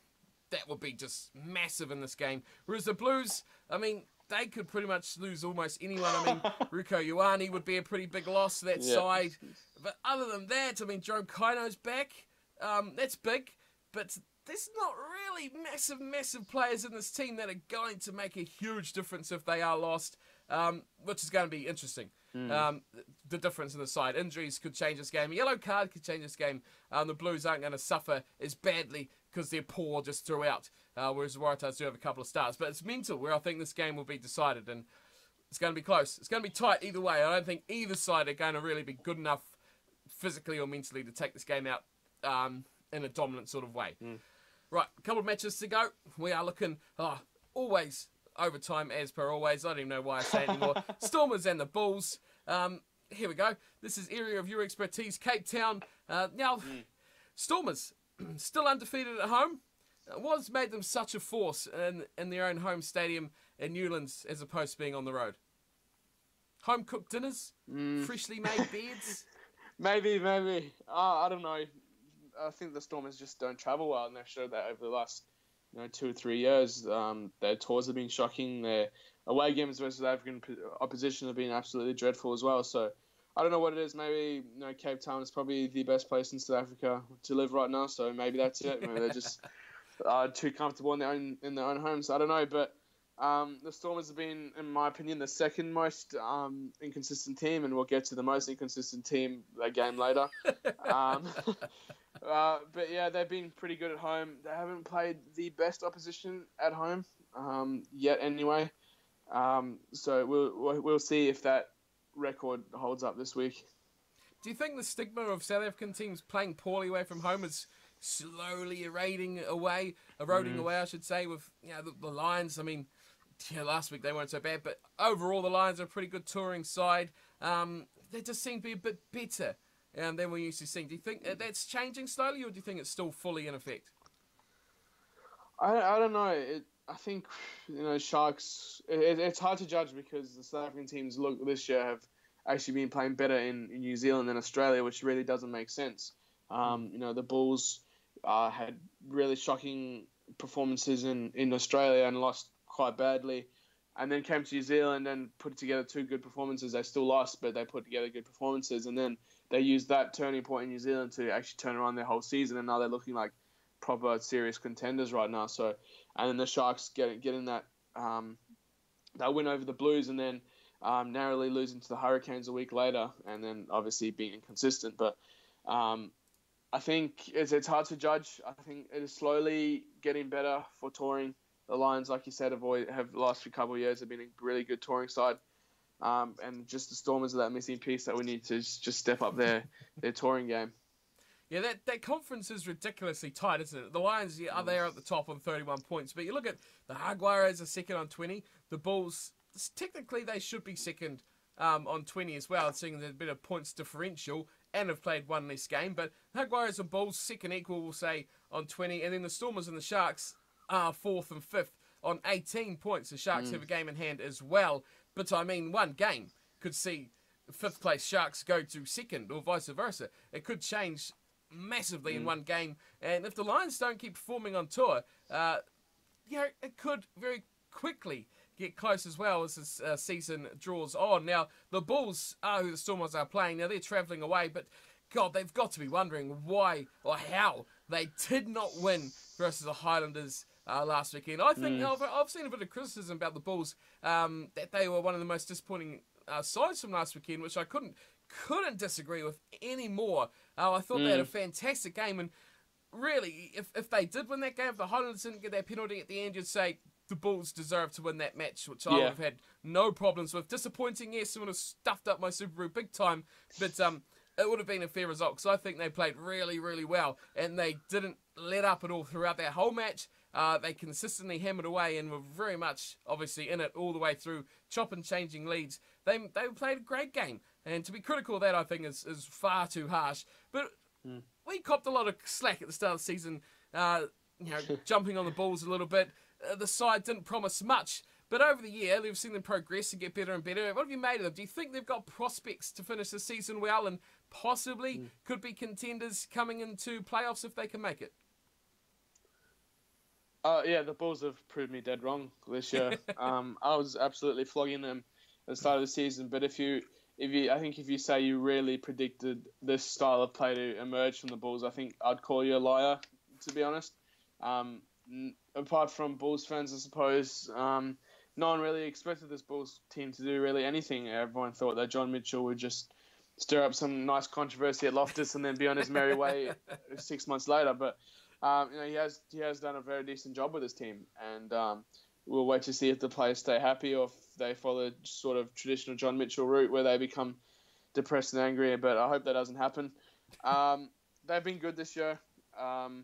That would be just massive in this game. Whereas the Blues, I mean, they could pretty much lose almost anyone. I mean, Rieko Ioane would be a pretty big loss to that side. But other than that, I mean, Joe Kaino's back. That's big. But there's not really massive players in this team that are going to make a huge difference if they are lost, which is going to be interesting. The difference in the side. Injuries could change this game. A yellow card could change this game. The Blues aren't going to suffer as badly because they're poor just throughout, whereas the Waratahs do have a couple of stars. But it's mental where I think this game will be decided, and it's going to be close. It's going to be tight either way. I don't think either side are going to really be good enough physically or mentally to take this game out in a dominant sort of way. Right, a couple of matches to go. We are looking always overtime as per always. I don't even know why I say it anymore. Stormers and the Bulls. Here we go. This is area of your expertise, Cape Town. Now, Stormers still undefeated at home. What's made them such a force in their own home stadium in Newlands as opposed to being on the road? Home cooked dinners, freshly made beds. Maybe. I don't know. I think the Stormers just don't travel well, and they've showed that over the last 2 or 3 years. Their tours have been shocking. Their away games versus African opposition have been absolutely dreadful as well. So I don't know what it is. Maybe Cape Town is probably the best place in South Africa to live right now. So maybe that's it. Maybe they're just too comfortable in their own homes. I don't know, but the Stormers have been, in my opinion, the second most inconsistent team, and we'll get to the most inconsistent team that game later. But yeah, they've been pretty good at home. They haven't played the best opposition at home yet, anyway. So we'll see if that record holds up this week. Do you think the stigma of South African teams playing poorly away from home is slowly eroding away, I should say, with the Lions? I mean, last week they weren't so bad, but overall the Lions are a pretty good touring side. They just seem to be a bit better than we used to see. Do you think that's changing slowly, or do you think it's still fully in effect? I don't know. I think Sharks. It's hard to judge because the South African teams this year have actually been playing better in New Zealand than Australia, which really doesn't make sense. The Bulls had really shocking performances in Australia and lost quite badly, and then came to New Zealand and put together 2 good performances. They still lost, but they put together good performances, and then they used that turning point in New Zealand to actually turn around their whole season, and now they're looking like proper serious contenders right now. So, and then the Sharks getting that that win over the Blues, and then narrowly losing to the Hurricanes a week later, and then obviously being inconsistent. But I think it's hard to judge. I think it is slowly getting better for touring. The Lions, like you said, have the last few couple of years have been a really good touring side. And just the Stormers are that missing piece that we need to just step up their touring game. Yeah, that conference is ridiculously tight, isn't it? The Lions are there at the top on 31 points, but you look at the Jaguares are second on 20. The Bulls, technically they should be second on 20 as well, seeing there's a bit of points differential and have played one less game. But Jaguares and Bulls second equal, we'll say, on 20, and then the Stormers and the Sharks are fourth and fifth on 18 points. The Sharks have a game in hand as well. But, I mean, one game could see fifth place Sharks go to second or vice versa. It could change massively in one game. And if the Lions don't keep performing on tour, it could very quickly get close as well as this season draws on. Now, the Bulls are who the Stormers are playing. Now, they're travelling away, but, God, they've got to be wondering why or how they did not win versus the Highlanders last weekend. I think I've seen a bit of criticism about the Bulls, that they were one of the most disappointing sides from last weekend, which I couldn't disagree with any more. I thought they had a fantastic game, and really, if they did win that game, if the Highlanders didn't get that penalty at the end, you'd say the Bulls deserved to win that match, which I would have had no problems with. Disappointing, yes, it would have stuffed up my SuperBru big time, but it would have been a fair result because I think they played really, really well, and they didn't let up at all throughout that whole match. They consistently hammered away and were very much, obviously, in it all the way through, chopping, changing leads. They played a great game, and to be critical of that, I think, is far too harsh. But we copped a lot of slack at the start of the season, jumping on the Bulls a little bit. The side didn't promise much, but over the year, we've seen them progress and get better and better. What have you made of them? Do you think they've got prospects to finish the season well and possibly could be contenders coming into playoffs if they can make it? The Bulls have proved me dead wrong this year. I was absolutely flogging them at the start of the season, but if you say you really predicted this style of play to emerge from the Bulls, I think I'd call you a liar, to be honest. Apart from Bulls fans, I suppose, no one really expected this Bulls team to do really anything. Everyone thought that John Mitchell would just stir up some nice controversy at Loftus and then be on his merry way 6 months later. But he has done a very decent job with his team, and we'll wait to see if the players stay happy or if they follow sort of traditional John Mitchell route where they become depressed and angry. But I hope that doesn't happen. They've been good this year, and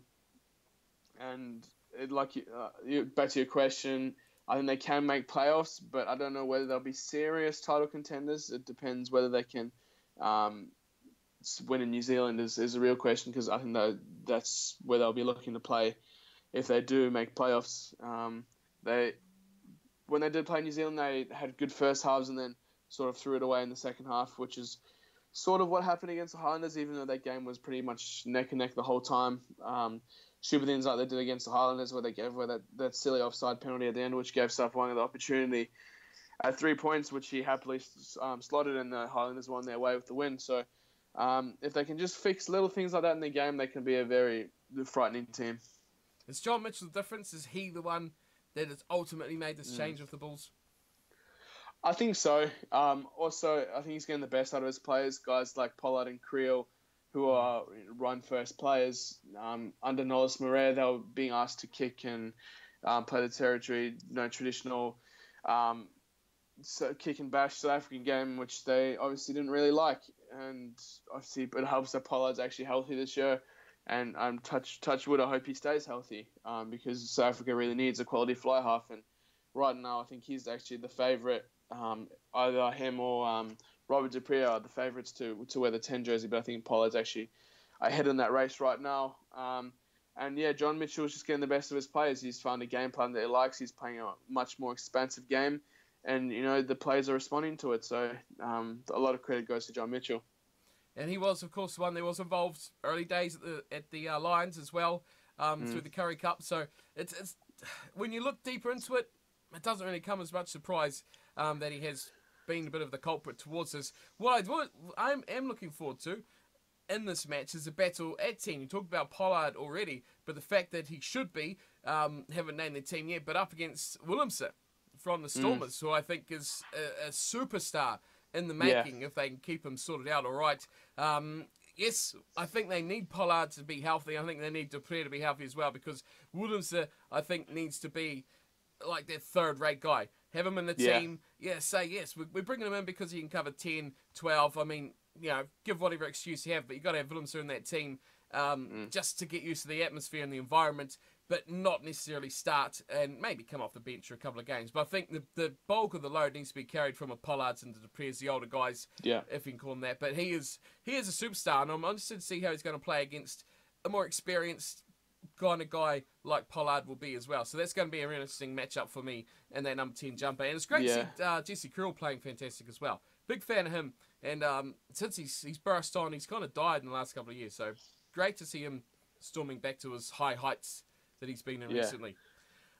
back to your question, I think they can make playoffs, but I don't know whether they'll be serious title contenders. It depends whether they can win in New Zealand is a real question, because I think that's where they'll be looking to play if they do make playoffs. When they did play New Zealand, they had good first halves and then sort of threw it away in the second half, which is sort of what happened against the Highlanders, even though that game was pretty much neck and neck the whole time. Stupid things like they did against the Highlanders, where they gave away that silly offside penalty at the end, which gave Sapuanga the opportunity at 3 points, which he happily slotted, and the Highlanders won their way with the win. So if they can just fix little things like that in the game, they can be a very frightening team. Is John Mitchell the difference? Is he the one that has ultimately made this change with the Bulls? I think so. Also, I think he's getting the best out of his players, guys like Pollard and Creel, who are run-first players. Under Nolis Morea, they were being asked to kick and play the territory, traditional kick and bash South African game, which they obviously didn't really like. And obviously it helps that Pollard's actually healthy this year. And touch wood, I hope he stays healthy, because South Africa really needs a quality fly half. And right now, I think he's actually the favourite. Either him or Robert Dupree are the favourites to wear the 10 jersey, but I think Pollard's actually ahead in that race right now. John Mitchell is just getting the best of his players. He's found a game plan that he likes. He's playing a much more expansive game, and the players are responding to it. So a lot of credit goes to John Mitchell. And he was, of course, the one that was involved early days at the Lions as well, through the Currie Cup. So it's when you look deeper into it, it doesn't really come as much surprise that he has been a bit of the culprit towards this. What I am looking forward to in this match is a battle at 10. You talked about Pollard already, but the fact that he should be, haven't named their team yet, but up against Willemse from the Stormers, who I think is a superstar in the making if they can keep him sorted out all right. Yes, I think they need Pollard to be healthy. I think they need Dupree to be healthy as well, because Willemse, I think, needs to be like their third-rate guy. Have him in the team. Yeah, say yes. We're bringing him in because he can cover 10, 12. I mean, give whatever excuse you have, but you've got to have Willemse in that team just to get used to the atmosphere and the environment, but not necessarily start and maybe come off the bench for a couple of games. But I think the bulk of the load needs to be carried from a Pollards and the Duprees, the older guys, if you can call them that. But he is a superstar, and I'm interested to see how he's going to play against a more experienced kind of guy like Pollard will be as well. So that's going to be a really interesting matchup for me in that number 10 jumper. And it's great to see Jesse Krill playing fantastic as well. Big fan of him. And since he's burst on, he's kind of died in the last couple of years. So great to see him storming back to his high heights that he's been in recently.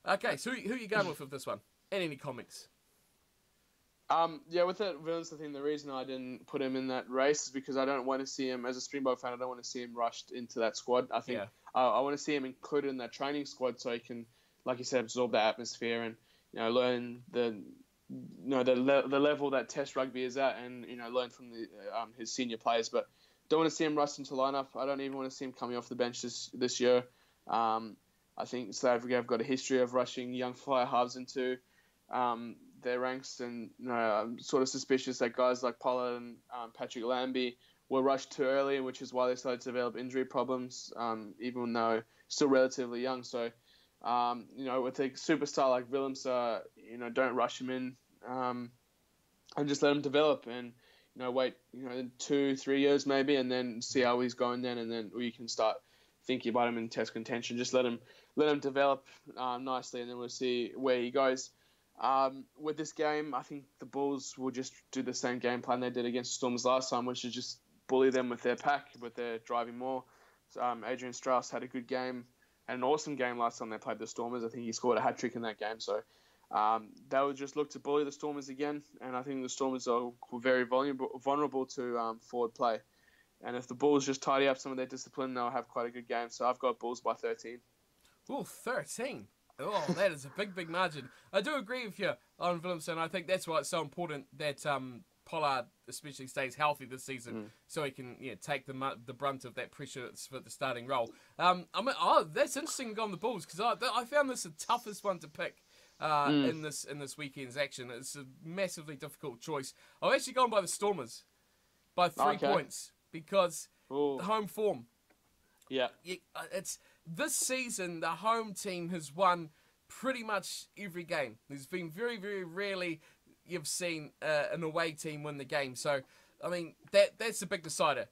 Okay, so who are you going with this one? And any comments? With that Willemse thing, the reason I didn't put him in that race is because I don't want to see him, as a Springbok fan, I don't want to see him rushed into that squad. I think I want to see him included in that training squad so he can, like you said, absorb the atmosphere and learn the level that Test rugby is at, and learn from his senior players. But don't want to see him rushed into lineup. I don't even want to see him coming off the bench this year. I think South Africa have got a history of rushing young fly halves into their ranks, and I'm sort of suspicious that guys like Pollard and Patrick Lambie were rushed too early, which is why they started to develop injury problems, even though still relatively young. So, with a superstar like Willemse, don't rush him in, and just let him develop, and wait 2-3 years maybe, and then see how he's going then, and then we can start thinking about him in Test contention. Just let him develop nicely, and then we'll see where he goes. With this game, I think the Bulls will just do the same game plan they did against Stormers last time, which is just bully them with their pack, with their driving more. Adrian Strauss had a good game, had an awesome game last time they played the Stormers. I think he scored a hat-trick in that game. So they would just look to bully the Stormers again, and I think the Stormers are very vulnerable to forward play. And if the Bulls just tidy up some of their discipline, they'll have quite a good game. So I've got Bulls by 13. Oh, 13. Oh, that is a big, big margin. I do agree with you on Willemse, and I think that's why it's so important that Pollard especially stays healthy this season, so he can take the brunt of that pressure for the starting role. That's interesting on the Bulls, because I found this the toughest one to pick in this weekend's action. It's a massively difficult choice. I've actually gone by the Stormers by 3 points, because the home form. Yeah. It's this season, the home team has won pretty much every game. There's been very, very rarely you've seen an away team win the game. So, I mean, that's a big decider.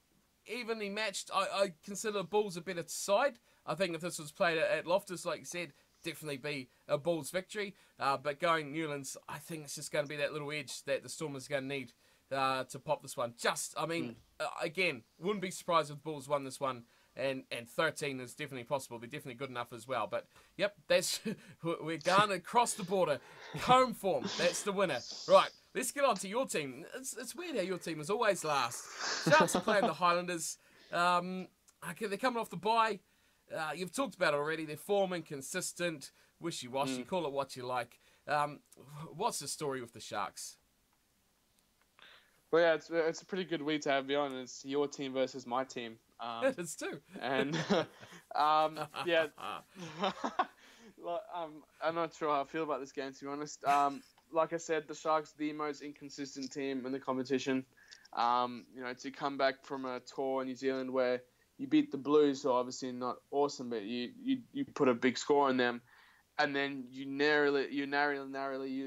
Evenly matched, I consider the Bulls a better side. I think if this was played at Loftus, like you said, definitely be a Bulls victory. But going Newlands, I think it's just going to be that little edge that the Stormers are going to need to pop this one. Again, wouldn't be surprised if the Bulls won this one. And 13 is definitely possible. They're definitely good enough as well. But, yep, we're going across the border. Home form, that's the winner. Right, let's get on to your team. It's weird how your team is always last. Sharks are playing the Highlanders. They're coming off the bye. You've talked about it already. They're forming, consistent, wishy-washy, call it what you like. What's the story with the Sharks? Well, yeah, it's a pretty good week to have you on. It's your team versus my team. It's too. And I'm not sure how I feel about this game, to be honest. Like I said, the Sharks are the most inconsistent team in the competition. To come back from a tour in New Zealand where you beat the Blues, who are obviously not awesome, but you put a big score on them, and then you narrowly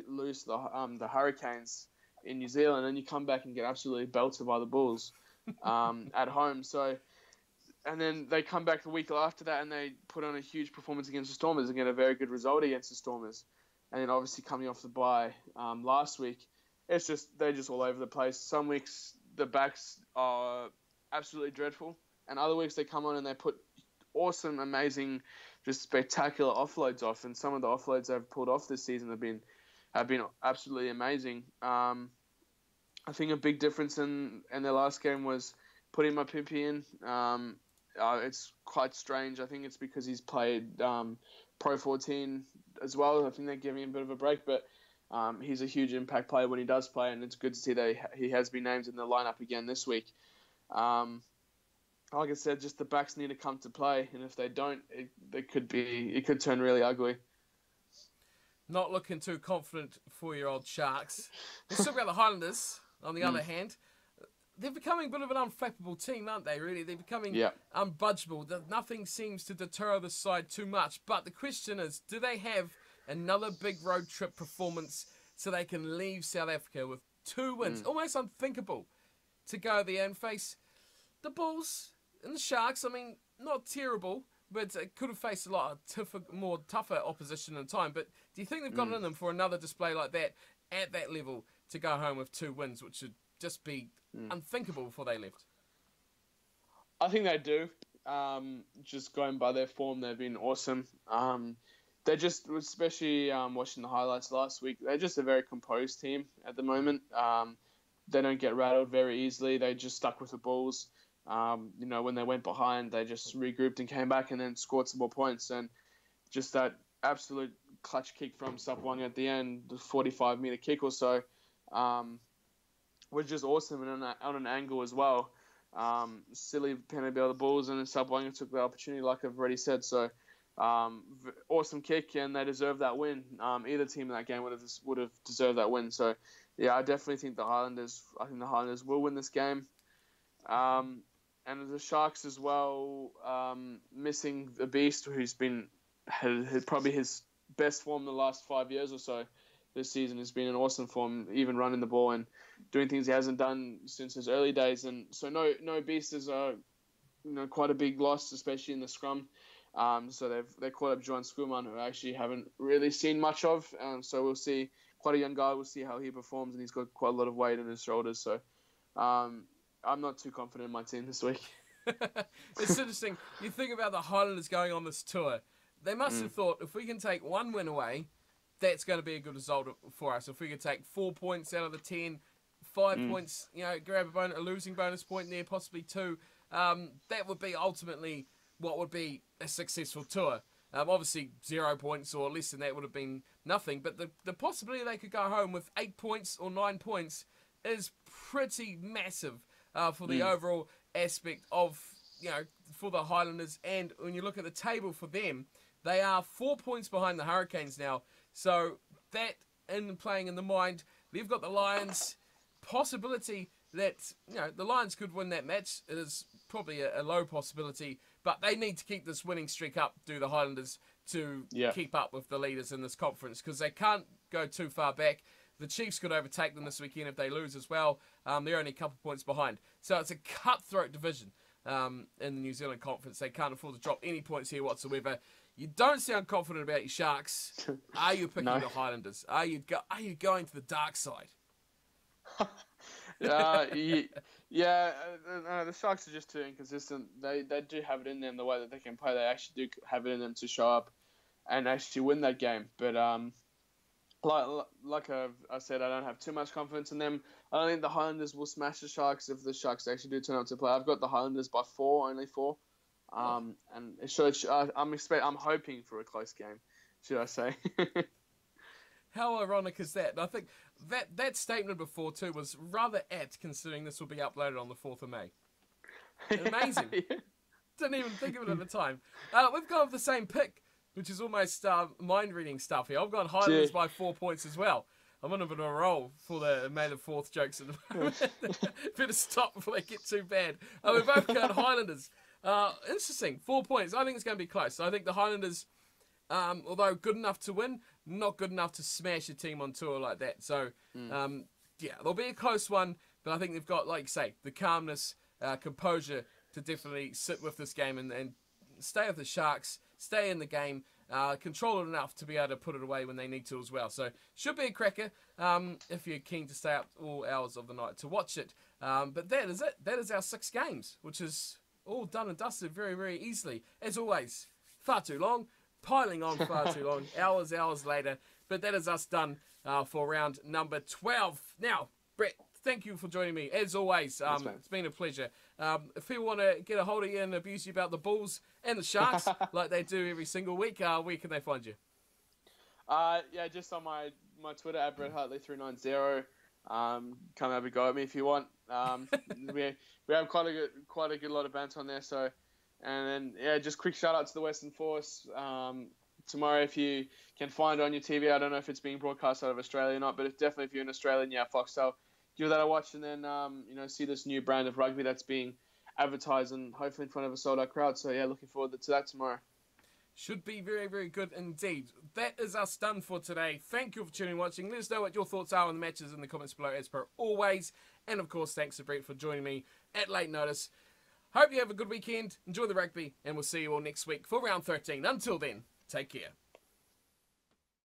lose the Hurricanes in New Zealand, and you come back and get absolutely belted by the Bulls at home. So. And then they come back the week after that and they put on a huge performance against the Stormers and get a very good result against the Stormers. And then obviously coming off the bye last week, they're just all over the place. Some weeks the backs are absolutely dreadful, and other weeks they come on and they put awesome, amazing, just spectacular offloads off. And some of the offloads they've pulled off this season have been absolutely amazing. I think a big difference in their last game was putting my pimpy in. It's quite strange. I think it's because he's played Pro 14 as well. I think they're giving him a bit of a break, but he's a huge impact player when he does play, and it's good to see that he has been named in the lineup again this week. Like I said, just the backs need to come to play, and if they don't, it could turn really ugly. Not looking too confident for your old Sharks. Let's talk about the Highlanders, on the other hand. They're becoming a bit of an unflappable team, aren't they, really? They're becoming unbudgeable. Nothing seems to deter the side too much. But the question is, do they have another big road trip performance so they can leave South Africa with 2 wins? Almost unthinkable to go there and face the Bulls and the Sharks. I mean, not terrible, but it could have faced a lot of tougher opposition in time. But do you think they've got it in them for another display like that at that level to go home with 2 wins, which should just be unthinkable before they left? I think they do. Just going by their form, they've been awesome. They just, especially watching the highlights last week, they're just a very composed team at the moment. They don't get rattled very easily. They just stuck with the Bulls. When they went behind, they just regrouped and came back and then scored some more points. And just that absolute clutch kick from Sapwang at the end, the 45-meter kick or so, was just awesome and on an angle as well. Silly penalty by the Bulls, and then Sapwang took the opportunity, like I've already said. So, awesome kick, and they deserve that win. Either team in that game would have deserved that win. So, yeah, I definitely think the Highlanders will win this game. And the Sharks as well, missing the Beast, who's had probably his best form the last 5 years or so. This season has been an awesome form, even running the ball and doing things he hasn't done since his early days. And so no Beast is quite a big loss, especially in the scrum. So they caught up Juan Skuman, who I actually haven't really seen much of. So we'll see, quite a young guy. We'll see how he performs, and he's got quite a lot of weight on his shoulders. So I'm not too confident in my team this week. It's interesting. You think about the Highlanders going on this tour. They must have thought, if we can take 1 win away, that's going to be a good result for us. If we could take 4 points out of the 10, 5 points, grab a losing bonus point there, possibly 2, that would be ultimately what would be a successful tour. Obviously, 0 points or less than that would have been nothing, but the possibility they could go home with 8 points or 9 points is pretty massive for the overall aspect of, for the Highlanders. And when you look at the table for them, they are 4 points behind the Hurricanes now. So that, playing in the mind, they've got the Lions. Possibility that, the Lions could win that match. It is probably a low possibility, but they need to keep this winning streak up, do the Highlanders, to keep up with the leaders in this conference, because they can't go too far back. The Chiefs could overtake them this weekend if they lose as well. They're only a couple of points behind. So it's a cutthroat division in the New Zealand Conference. They can't afford to drop any points here whatsoever. You don't sound confident about your Sharks. Are you picking the Highlanders? Are you going to the dark side? The Sharks are just too inconsistent. They do have it in them the way that they can play. They actually do have it in them to show up and actually win that game. But like I said, I don't have too much confidence in them. I don't think the Highlanders will smash the Sharks if the Sharks actually do turn up to play. I've got the Highlanders by 4, only 4. And I'm hoping for a close game, should I say? How ironic is that? And I think that statement before too was rather apt, considering this will be uploaded on the 4th of May. Amazing. Didn't even think of it at the time. We've gone with the same pick, which is almost mind-reading stuff here. I've gone Highlanders by 4 points as well. I'm on a bit of a roll for the May the 4th jokes at the moment. Better stop before they get too bad. We've both got Highlanders. Interesting. 4 points. I think it's going to be close. I think the Highlanders, although good enough to win, not good enough to smash a team on tour like that. So, there'll be a close one, but I think they've got, like you say, the calmness, composure to definitely sit with this game and stay with the Sharks, stay in the game, control it enough to be able to put it away when they need to as well. So, should be a cracker if you're keen to stay up all hours of the night to watch it. But that is it. That is our 6 games, which is all done and dusted very, very easily. As always, far too long, piling on far too long, hours later. But that is us done for round number 12. Now, Brett, thank you for joining me, as always. It's been a pleasure. If people want to get a hold of you and abuse you about the Bulls and the Sharks, like they do every single week, where can they find you? Yeah, just on my Twitter, at Hartley390. Come have a go at me if you want. We have quite a good lot of banter on there. So, and then yeah, just quick shout out to the Western Force. Tomorrow, if you can find it on your TV, I don't know if it's being broadcast out of Australia or not, but definitely if you're in Australia and you have Foxtel, give that a watch, and then see this new brand of rugby that's being advertised and hopefully in front of a sold out crowd. So yeah, looking forward to that tomorrow. Should be very, very good indeed. That is us done for today. Thank you for tuning and watching. Let us know what your thoughts are on the matches in the comments below, as per always. And of course, thanks to Brett for joining me at late notice. Hope you have a good weekend. Enjoy the rugby, and we'll see you all next week for round 13. Until then, take care.